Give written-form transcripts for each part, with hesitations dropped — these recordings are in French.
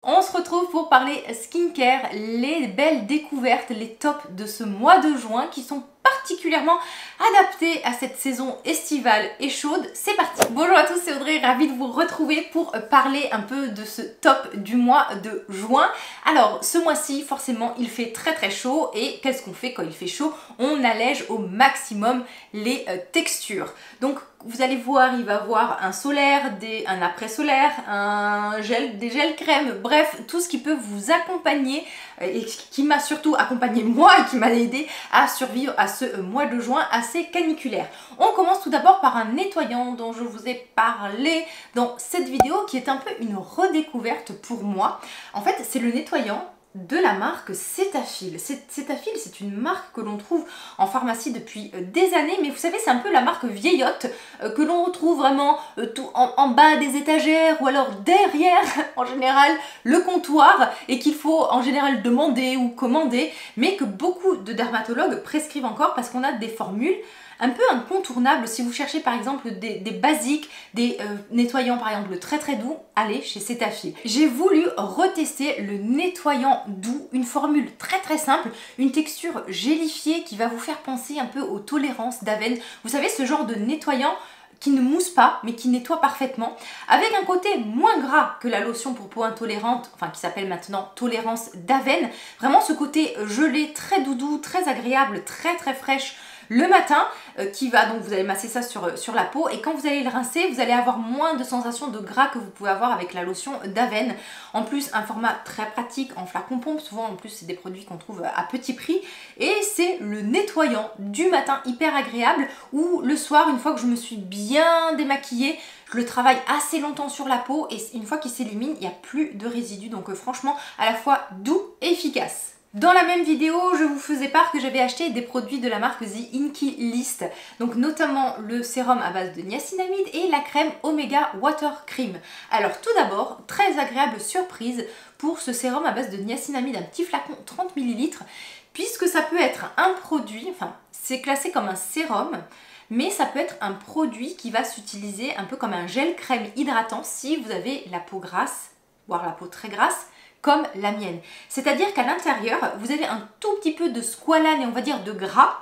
On se retrouve pour parler skincare, les belles découvertes, les tops de ce mois de juin qui sont particulièrement adaptés à cette saison estivale et chaude. C'est parti! Bonjour à tous, c'est Audrey, ravie de vous retrouver pour parler un peu de ce top du mois de juin. Alors ce mois-ci, forcément, il fait très chaud et qu'est-ce qu'on fait quand il fait chaud? On allège au maximum les textures. Donc vous allez voir, il va y avoir un solaire, un après-solaire, des gels crème, bref, tout ce qui peut vous accompagner et qui m'a surtout accompagné moi et qui m'a aidé à survivre à ce mois de juin assez caniculaire. On commence tout d'abord par un nettoyant dont je vous ai parlé dans cette vidéo qui est un peu une redécouverte pour moi. En fait, c'est le nettoyant de la marque Cetaphil. Cetaphil, c'est une marque que l'on trouve en pharmacie depuis des années, mais vous savez, c'est un peu la marque vieillotte que l'on retrouve vraiment tout en bas des étagères ou alors derrière, en général, le comptoir et qu'il faut en général demander ou commander, mais que beaucoup de dermatologues prescrivent encore parce qu'on a des formules un peu incontournable. Si vous cherchez par exemple des basiques, des nettoyants par exemple très doux, allez chez Cetaphil. J'ai voulu retester le nettoyant doux, une formule très simple, une texture gélifiée qui va vous faire penser un peu aux tolérances d'Aven. Vous savez, ce genre de nettoyant qui ne mousse pas mais qui nettoie parfaitement, avec un côté moins gras que la lotion pour peau intolérante, enfin qui s'appelle maintenant Tolérance d'Aven. Vraiment ce côté gelé, très doudou, très agréable, très fraîche le matin, qui va donc, vous allez masser ça sur la peau et quand vous allez le rincer, vous allez avoir moins de sensation de gras que vous pouvez avoir avec la lotion d'Aven. En plus, un format très pratique en flacon pompe, souvent en plus c'est des produits qu'on trouve à petit prix et c'est le nettoyant du matin hyper agréable ou le soir, une fois que je me suis bien démaquillée, je le travaille assez longtemps sur la peau et une fois qu'il s'élimine, il n'y a plus de résidus, donc franchement à la fois doux et efficace. Dans la même vidéo, je vous faisais part que j'avais acheté des produits de la marque The Inkey List, donc notamment le sérum à base de niacinamide et la crème Omega Water Cream. Alors tout d'abord, très agréable surprise pour ce sérum à base de niacinamide, un petit flacon 30 ml, puisque ça peut être un produit, enfin c'est classé comme un sérum, mais ça peut être un produit qui va s'utiliser un peu comme un gel crème hydratant si vous avez la peau grasse, voire la peau très grasse, comme la mienne. C'est-à-dire qu'à l'intérieur, vous avez un tout petit peu de squalane et on va dire de gras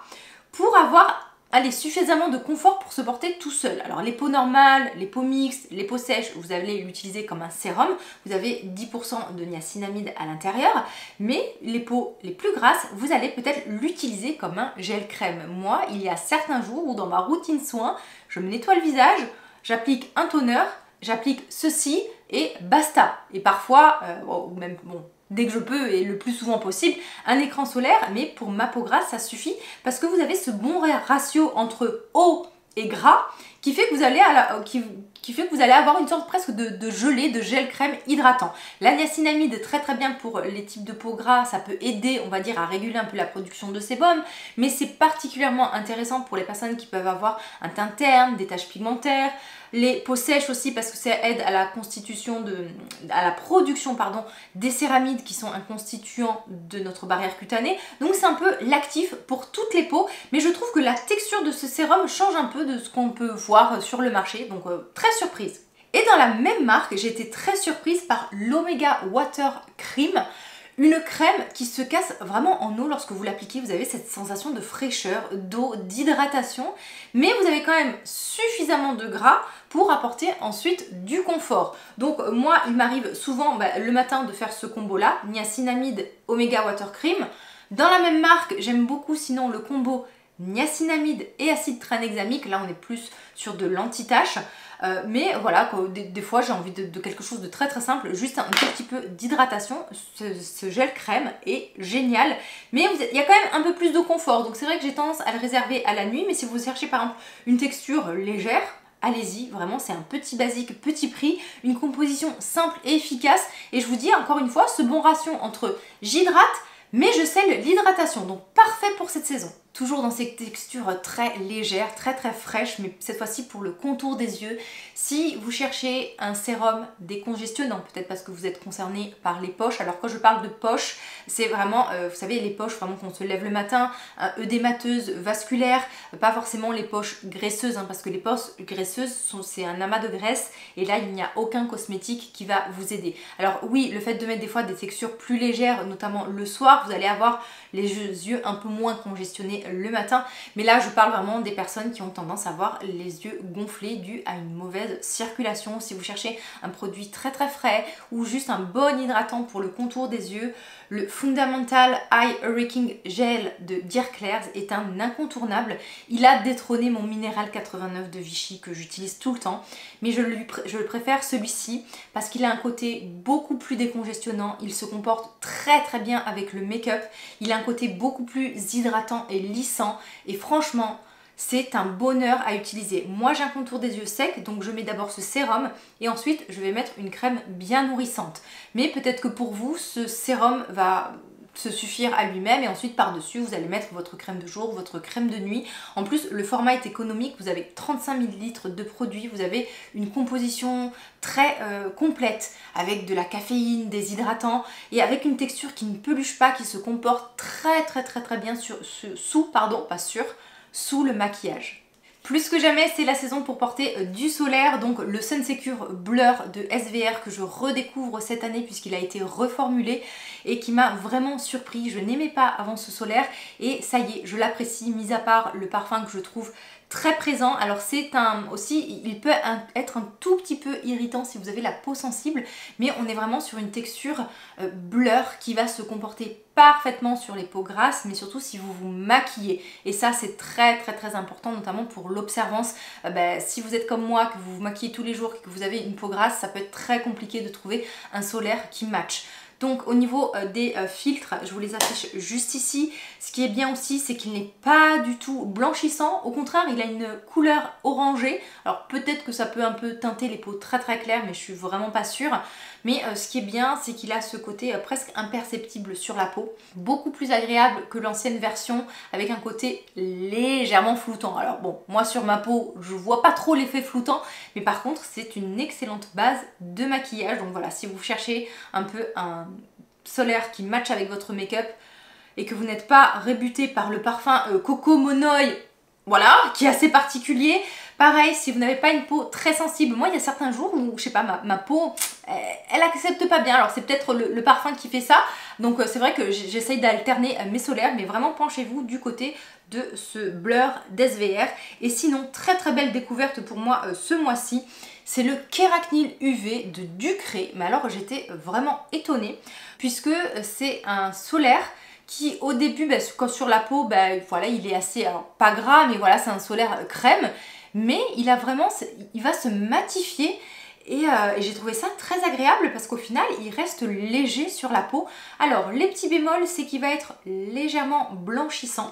pour avoir suffisamment de confort pour se porter tout seul. Alors les peaux normales, les peaux mixtes, les peaux sèches, vous allez l'utiliser comme un sérum. Vous avez 10% de niacinamide à l'intérieur, mais les peaux les plus grasses, vous allez peut-être l'utiliser comme un gel crème. Moi, il y a certains jours où dans ma routine soin, je me nettoie le visage, j'applique un toner, j'applique ceci et basta. Et parfois, même bon, dès que je peux et le plus souvent possible, un écran solaire, mais pour ma peau grasse, ça suffit parce que vous avez ce bon ratio entre eau et gras qui fait que vous allez qui fait que vous allez avoir une sorte presque de gelée, de gel crème hydratant. La niacinamide est très bien pour les types de peau gras, ça peut aider, on va dire, à réguler un peu la production de sébum, mais c'est particulièrement intéressant pour les personnes qui peuvent avoir un teint terne, des taches pigmentaires, les peaux sèches aussi parce que ça aide à la constitution à la production des céramides qui sont un constituant de notre barrière cutanée. Donc c'est un peu l'actif pour toutes les peaux, mais je trouve que la texture de ce sérum change un peu de ce qu'on peut voir sur le marché, donc très surprise. Et dans la même marque, j'ai été très surprise par l'Omega Water Cream. Une crème qui se casse vraiment en eau lorsque vous l'appliquez, vous avez cette sensation de fraîcheur, d'eau, d'hydratation, mais vous avez quand même suffisamment de gras pour apporter ensuite du confort. Donc moi, il m'arrive souvent le matin de faire ce combo-là, niacinamide, Omega Water Cream. Dans la même marque, j'aime beaucoup sinon le combo niacinamide et acide tranexamique, là on est plus sur de l'anti-tache. Mais voilà, des fois j'ai envie de quelque chose de très simple, juste un tout petit peu d'hydratation. Ce gel crème est génial, mais il y a quand même un peu plus de confort, donc c'est vrai que j'ai tendance à le réserver à la nuit, mais si vous cherchez par exemple une texture légère, allez-y, vraiment c'est un petit basique, petit prix, une composition simple et efficace, et je vous dis encore une fois, ce bon ratio entre j'hydrate, mais je scelle l'hydratation, donc parfait pour cette saison. toujours dans ces textures très légères, très fraîches, mais cette fois-ci pour le contour des yeux. Si vous cherchez un sérum décongestionnant, peut-être parce que vous êtes concerné par les poches, alors quand je parle de poches, c'est vraiment, vous savez, les poches vraiment qu'on se lève le matin, œdémateuses, vasculaires, pas forcément les poches graisseuses, hein, parce que les poches graisseuses, c'est un amas de graisse, et là il n'y a aucun cosmétique qui va vous aider. Alors oui, le fait de mettre des fois des textures plus légères, notamment le soir, vous allez avoir les yeux un peu moins congestionnés le matin, mais là je parle vraiment des personnes qui ont tendance à avoir les yeux gonflés dû à une mauvaise circulation. Si vous cherchez un produit très frais ou juste un bon hydratant pour le contour des yeux, le Fundamental Eye Wrecking Gel de Dear Klairs est un incontournable. Il a détrôné mon Minéral 89 de Vichy que j'utilise tout le temps, mais je le préfère celui-ci parce qu'il a un côté beaucoup plus décongestionnant, il se comporte très bien avec le make-up, il a un côté beaucoup plus hydratant et lissant, et franchement c'est un bonheur à utiliser. Moi j'ai un contour des yeux sec, donc je mets d'abord ce sérum et ensuite je vais mettre une crème bien nourrissante. Mais peut-être que pour vous, ce sérum va se suffire à lui-même, et ensuite par-dessus vous allez mettre votre crème de jour, votre crème de nuit. En plus le format est économique, vous avez 35 ml de produits, vous avez une composition très complète avec de la caféine, des hydratants et avec une texture qui ne peluche pas, qui se comporte très bien sous le maquillage. Plus que jamais, c'est la saison pour porter du solaire, donc le Sun Secure Blur de SVR que je redécouvre cette année puisqu'il a été reformulé et qui m'a vraiment surpris. Je n'aimais pas avant ce solaire et ça y est, je l'apprécie, mis à part le parfum que je trouve très présent. Alors c'est aussi, il peut être un tout petit peu irritant si vous avez la peau sensible, mais on est vraiment sur une texture blur qui va se comporter parfaitement sur les peaux grasses, mais surtout si vous vous maquillez. Et ça c'est très important, notamment pour l'observance. Si vous êtes comme moi, que vous vous maquillez tous les jours, que vous avez une peau grasse, ça peut être très compliqué de trouver un solaire qui match. Donc au niveau des filtres, je vous les affiche juste ici. Ce qui est bien aussi, c'est qu'il n'est pas du tout blanchissant. Au contraire, il a une couleur orangée. Alors peut-être que ça peut un peu teinter les peaux très claires, mais je suis vraiment pas sûre. Mais ce qui est bien, c'est qu'il a ce côté presque imperceptible sur la peau. Beaucoup plus agréable que l'ancienne version, avec un côté légèrement floutant. Alors bon, moi sur ma peau, je vois pas trop l'effet floutant, mais par contre, c'est une excellente base de maquillage. Donc voilà, si vous cherchez un peu un solaire qui matche avec votre make-up et que vous n'êtes pas rébuté par le parfum Coco Monoï, voilà, qui est assez particulier. Pareil, si vous n'avez pas une peau très sensible, moi il y a certains jours où, je sais pas, ma peau, elle accepte pas bien. Alors c'est peut-être le parfum qui fait ça, donc c'est vrai que j'essaye d'alterner mes solaires, mais vraiment penchez-vous du côté de ce blur d'SVR. Et sinon, très belle découverte pour moi ce mois-ci, c'est le Kéracnyl UV de Ducré. Mais alors j'étais vraiment étonnée, puisque c'est un solaire qui au début, quand sur la peau, voilà, il est assez, alors, pas gras, mais voilà, c'est un solaire crème, mais il va se matifier. Et j'ai trouvé ça très agréable parce qu'au final, il reste léger sur la peau. Alors, les petits bémols, c'est qu'il va être légèrement blanchissant.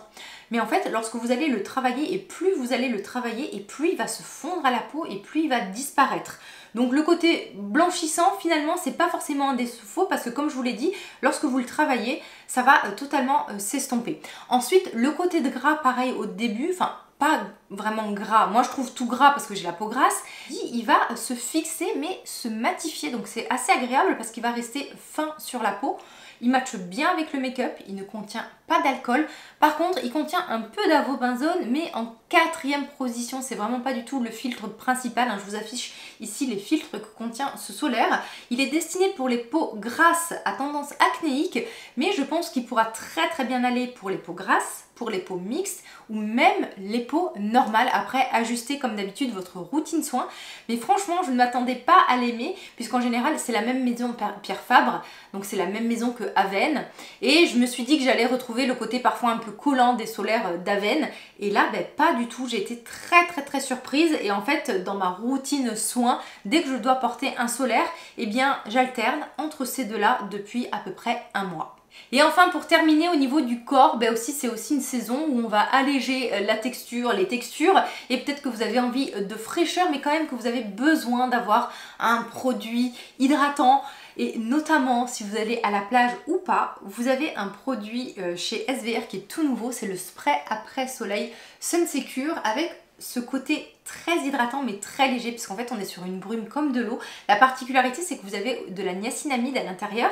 Mais en fait, lorsque vous allez le travailler, et plus vous allez le travailler, et plus il va se fondre à la peau, et plus il va disparaître. Donc le côté blanchissant, finalement, c'est pas forcément un défaut parce que comme je vous l'ai dit, lorsque vous le travaillez, ça va totalement s'estomper. Ensuite, le côté de gras, pareil au début, enfin, pas vraiment gras, moi je trouve tout gras parce que j'ai la peau grasse, il va se fixer mais se matifier, donc c'est assez agréable parce qu'il va rester fin sur la peau. Il matche bien avec le make-up, il ne contient pas d'alcool. Par contre, il contient un peu d'avobenzone, mais en 4e position. C'est vraiment pas du tout le filtre principal, hein. Je vous affiche ici les filtres que contient ce solaire. Il est destiné pour les peaux grasses à tendance acnéique, mais je pense qu'il pourra très bien aller pour les peaux grasses, pour les peaux mixtes ou même les peaux normales. Après, ajustez comme d'habitude votre routine soin. Mais franchement, je ne m'attendais pas à l'aimer puisqu'en général, c'est la même maison Pierre Fabre. Donc c'est la même maison que Avène. Et je me suis dit que j'allais retrouver le côté parfois un peu collant des solaires d'Avène. Et là, pas du tout. J'ai été très surprise. Et en fait, dans ma routine soin, dès que je dois porter un solaire, eh bien, j'alterne entre ces deux-là depuis à peu près un mois. Et enfin, pour terminer, au niveau du corps, c'est aussi une saison où on va alléger la texture, les textures, et peut-être que vous avez envie de fraîcheur, mais quand même que vous avez besoin d'avoir un produit hydratant et notamment si vous allez à la plage ou pas, vous avez un produit chez SVR qui est tout nouveau, c'est le spray après soleil Sun Secure avec ce côté très hydratant mais très léger, puisqu'en fait on est sur une brume comme de l'eau. La particularité c'est que vous avez de la niacinamide à l'intérieur,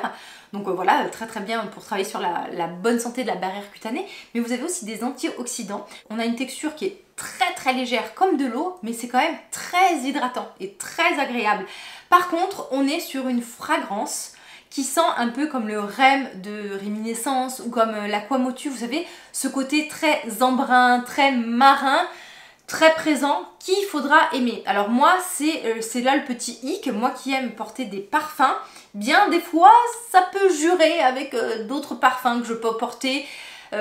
donc voilà, très bien pour travailler sur la bonne santé de la barrière cutanée, mais vous avez aussi des antioxydants. On a une texture qui est très légère comme de l'eau, mais c'est quand même très hydratant et très agréable. Par contre, on est sur une fragrance qui sent un peu comme le REM de Réminiscence ou comme l'Aquamotu, vous savez, ce côté très embrun, très marin, très présent, qu'il faudra aimer. Alors moi, c'est là le petit hic, moi qui aime porter des parfums, bien des fois, ça peut jurer avec d'autres parfums que je peux porter.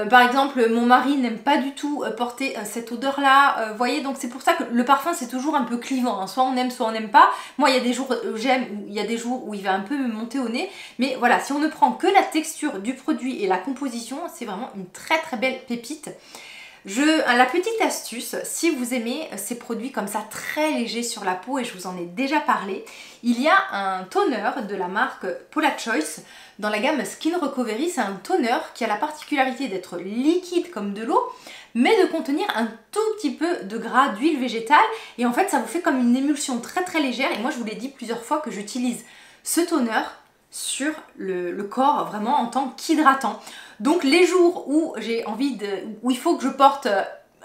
Par exemple, mon mari n'aime pas du tout porter cette odeur-là, vous voyez, donc c'est pour ça que le parfum c'est toujours un peu clivant, hein. Soit on aime, soit on n'aime pas. Moi, il y a des jours où j'aime, il y a des jours où il va un peu me monter au nez, mais voilà, si on ne prend que la texture du produit et la composition, c'est vraiment une très belle pépite. La petite astuce, si vous aimez ces produits comme ça très légers sur la peau, et je vous en ai déjà parlé, il y a un toner de la marque Paula Choice dans la gamme Skin Recovery. C'est un toner qui a la particularité d'être liquide comme de l'eau, mais de contenir un tout petit peu de gras d'huile végétale, et en fait ça vous fait comme une émulsion très légère. Et moi je vous l'ai dit plusieurs fois que j'utilise ce toner sur le corps vraiment en tant qu'hydratant. Donc les jours où j'ai envie où il faut que je porte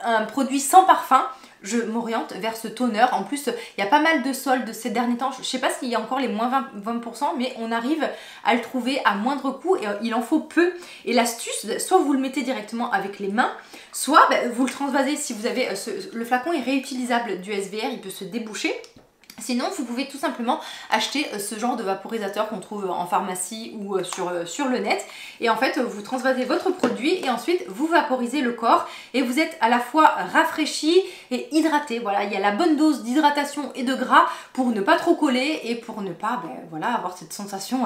un produit sans parfum, je m'oriente vers ce toner. En plus, il y a pas mal de soldes ces derniers temps. Je ne sais pas s'il y a encore les moins 20%, mais on arrive à le trouver à moindre coût et il en faut peu. Et l'astuce, soit vous le mettez directement avec les mains, soit vous le transvasez. Si vous avez le flacon est réutilisable du SVR, il peut se déboucher. Sinon, vous pouvez tout simplement acheter ce genre de vaporisateur qu'on trouve en pharmacie ou sur le net. Et en fait, vous transvasez votre produit et ensuite vous vaporisez le corps et vous êtes à la fois rafraîchi et hydraté. Voilà, il y a la bonne dose d'hydratation et de gras pour ne pas trop coller et pour ne pas voilà, avoir cette sensation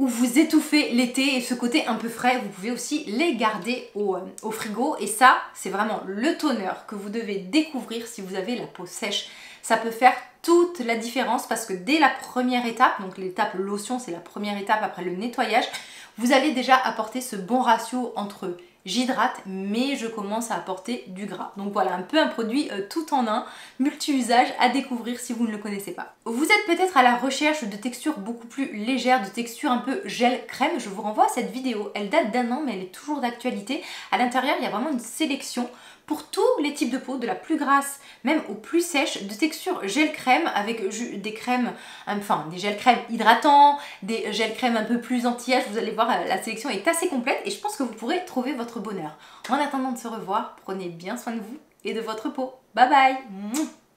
où vous étouffez l'été, et ce côté un peu frais. Vous pouvez aussi les garder au frigo. Et ça, c'est vraiment le toner que vous devez découvrir si vous avez la peau sèche. Ça peut faire toute la différence parce que dès la première étape, donc l'étape lotion, c'est la première étape après le nettoyage, vous allez déjà apporter ce bon ratio entre j'hydrate mais je commence à apporter du gras. Donc voilà, un peu un produit tout en un, multi-usage à découvrir si vous ne le connaissez pas. Vous êtes peut-être à la recherche de textures beaucoup plus légères, de textures un peu gel crème. Je vous renvoie à cette vidéo, elle date d'1 an mais elle est toujours d'actualité. À l'intérieur, il y a vraiment une sélection pour tous les types de peau, de la plus grasse même aux plus sèches, de texture gel crème avec des crèmes, enfin des gels crème hydratants, des gels crème un peu plus anti-âge. Vous allez voir, la sélection est assez complète et je pense que vous pourrez trouver votre bonheur. En attendant de se revoir, prenez bien soin de vous et de votre peau. Bye bye.